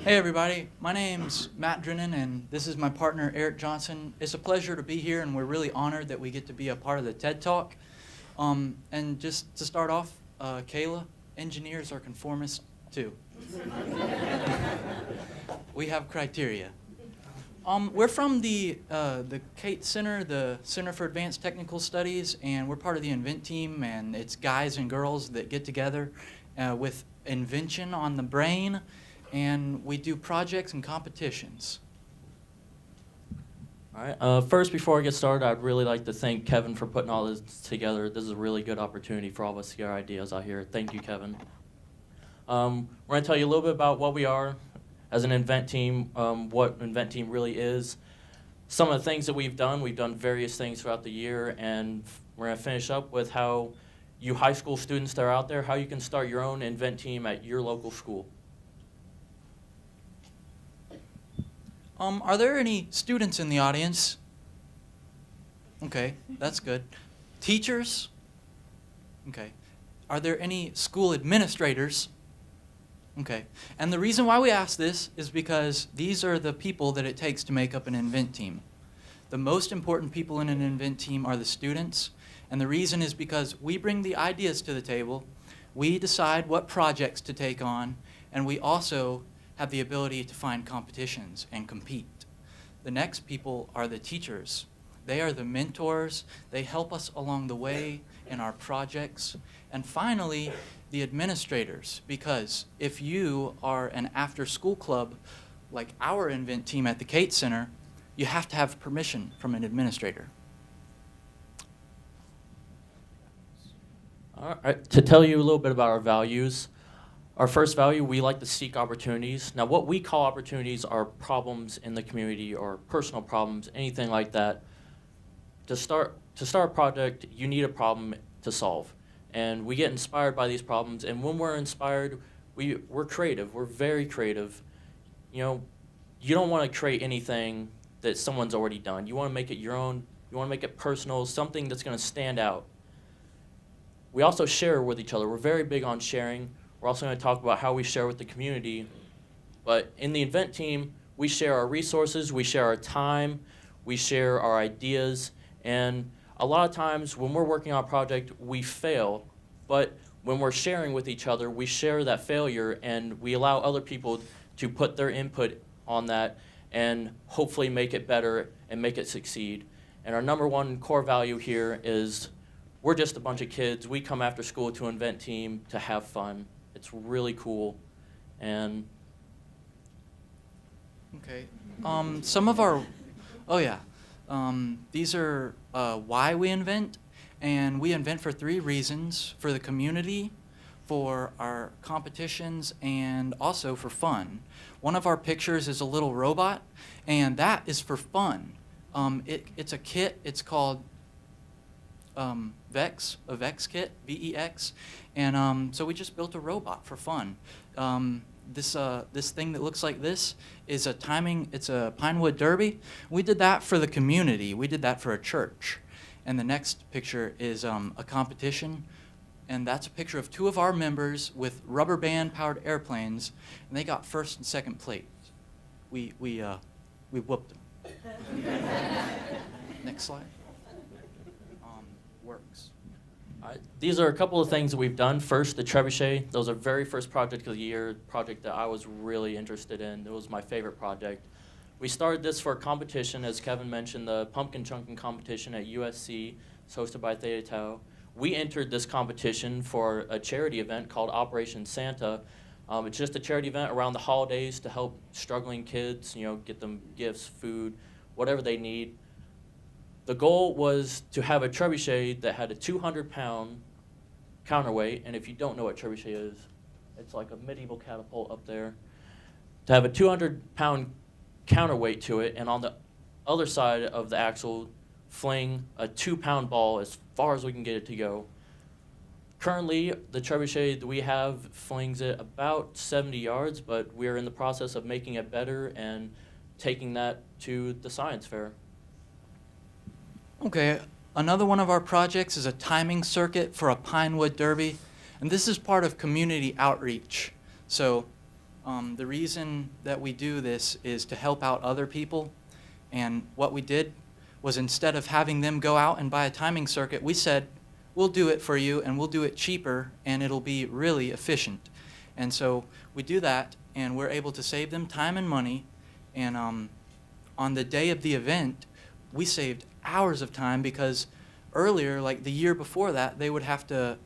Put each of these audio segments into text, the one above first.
Hey everybody, my name's Matt Drennan and this is my partner Eric Johnson. It's a pleasure to be here and we're really honored that we get to be a part of the TED Talk. And just to start off, Kayla, engineers are conformists too. We have criteria. We're from the CATE Center, the Center for Advanced Technical Studies, and we're part of the InvenTeam, and it's guys and girls that get together with invention on the brain, and we do projects and competitions. All right. First, before I get started, I'd really like to thank Kevin for putting all this together. This is a really good opportunity for all of us to get our ideas out here. Thank you, Kevin. We're going to tell you a little bit about what we are as an InvenTeam, what InvenTeam really is. Some of the things that we've done various things throughout the year, and we're going to finish up with how you high school students that are out there, how you can start your own InvenTeam at your local school. Are there any students in the audience? Okay, that's good. Teachers? Okay. Are there any school administrators? Okay. And the reason why we ask this is because these are the people that it takes to make up an InvenTeam. The most important people in an InvenTeam are the students, and the reason is because we bring the ideas to the table, we decide what projects to take on, and we also have the ability to find competitions and compete. The next people are the teachers. They are the mentors. They help us along the way in our projects. And finally, the administrators, because if you are an after-school club like our InvenTeam at the CATE Center, you have to have permission from an administrator. All right. To tell you a little bit about our values, our first value, we like to seek opportunities. Now, what we call opportunities are problems in the community or personal problems, anything like that. To start a project, you need a problem to solve. And we get inspired by these problems, and when we're inspired, we're creative. We're very creative. You know, you don't want to create anything that someone's already done. You want to make it your own. You want to make it personal, something that's going to stand out. We also share with each other. We're very big on sharing. We're also going to talk about how we share with the community. But in the InvenTeam, we share our resources, we share our time, we share our ideas, and a lot of times when we're working on a project, we fail. But when we're sharing with each other, we share that failure and we allow other people to put their input on that and hopefully make it better and make it succeed. And our number one core value here is we're just a bunch of kids. We come after school to InvenTeam to have fun. It's really cool, and okay. Some of our, these are why we invent, and we invent for 3 reasons: for the community, for our competitions, and also for fun. One of our pictures is a little robot, and that is for fun. It's a kit. It's called Vex, a Vex kit, V-E-X, and so we just built a robot for fun. This thing that looks like this is it's a Pinewood Derby. We did that for the community. We did that for a church. And the next picture is a competition, and that's a picture of 2 of our members with rubber band powered airplanes, and they got 1st and 2nd place. We whooped them. Next slide. Works. These are a couple of things that we've done. First, the trebuchet. That was our very first project of the year, project that I was really interested in. It was my favorite project. We started this for a competition, as Kevin mentioned, the pumpkin chunking competition at USC. It's hosted by Theta Tau. We entered this competition for a charity event called Operation Santa. It's just a charity event around the holidays to help struggling kids, get them gifts, food, whatever they need. The goal was to have a trebuchet that had a 200-pound counterweight, and if you don't know what trebuchet is, it's like a medieval catapult up there. To have a 200-pound counterweight to it, and on the other side of the axle, fling a 2-pound ball as far as we can get it to go. Currently, the trebuchet that we have flings it about 70 yards, but we're in the process of making it better and taking that to the science fair. Okay, another one of our projects is a timing circuit for a Pinewood Derby, and this is part of community outreach. So The reason that we do this is to help out other people. And what we did was, instead of having them go out and buy a timing circuit, we said, we'll do it for you, and we'll do it cheaper, and it'll be really efficient. And so we do that, and we're able to save them time and money. And on the day of the event, we saved hours of time, because earlier, like the year before that, they would have to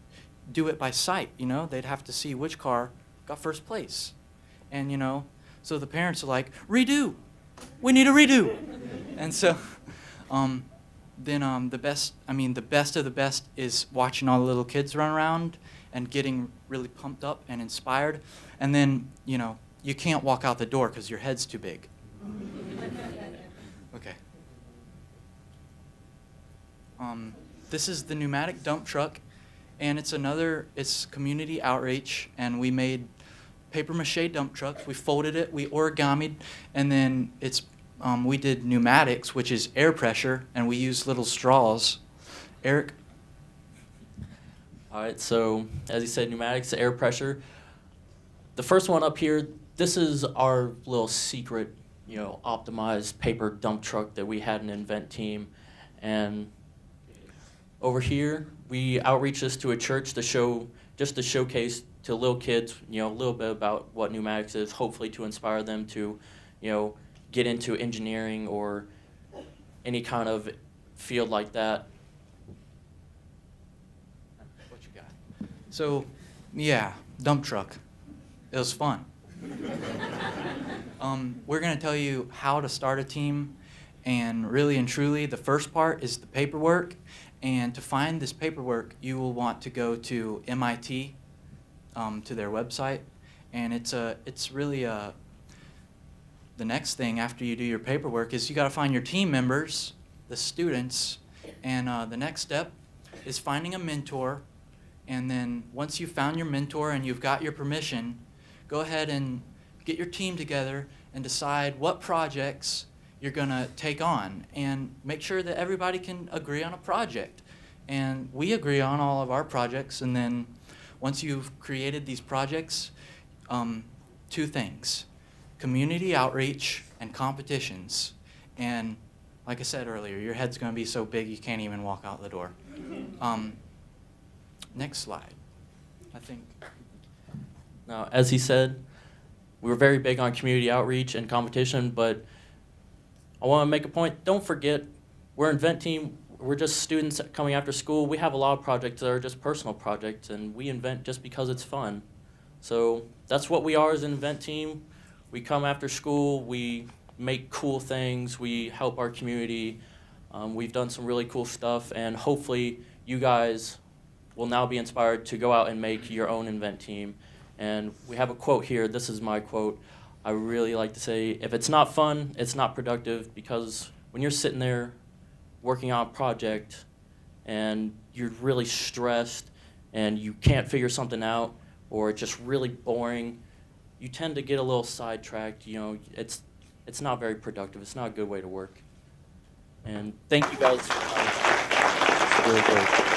do it by sight, you know? They'd have to see which car got first place. And, you know, so the parents are like, redo. We need a redo. And so then the best of the best is watching all the little kids run around and getting really pumped up and inspired. And then, you know, you can't walk out the door because your head's too big. Okay. This is the Pneumatic dump truck, and it's community outreach, and we made paper mache dump trucks. We folded it, we origamied, and then we did pneumatics, which is air pressure, and we used little straws. Eric? All right, so as you said, pneumatics, air pressure. The first one up here, this is our little secret, you know, optimized paper dump truck that we had in InvenTeam. And over here, we outreach this to a church to showcase to little kids, you know, a little bit about what pneumatics is, hopefully to inspire them to, you know, get into engineering or any kind of field like that. What you got? So, yeah, dump truck. It was fun. We're going to tell you how to start a team, and really and truly, the first part is the paperwork. And to find this paperwork, you will want to go to MIT, to their website, and it's really the next thing after you do your paperwork is you got to find your team members, the students, and the next step is finding a mentor. And then once you've found your mentor and you've got your permission, go ahead and get your team together and decide what projects you're going to take on, and make sure that everybody can agree on a project. And we agree on all of our projects, and then once you've created these projects, two things: community outreach and competitions. And like I said earlier, your head's going to be so big you can't even walk out the door. Next slide, I think. Now, as he said, we were very big on community outreach and competition, but I want to make a point. Don't forget, we're InvenTeam. We're just students coming after school. We have a lot of projects that are just personal projects, and we invent just because it's fun. So that's what we are as an InvenTeam. We come after school. We make cool things. We help our community. We've done some really cool stuff, and hopefully you guys will now be inspired to go out and make your own InvenTeam. And we have a quote here. This is my quote. I really like to say, if it's not fun, it's not productive, because when you're sitting there working on a project and you're really stressed and you can't figure something out, or it's just really boring, you tend to get a little sidetracked. You know, it's not very productive. It's not a good way to work. And thank you guys for coming. It's really great.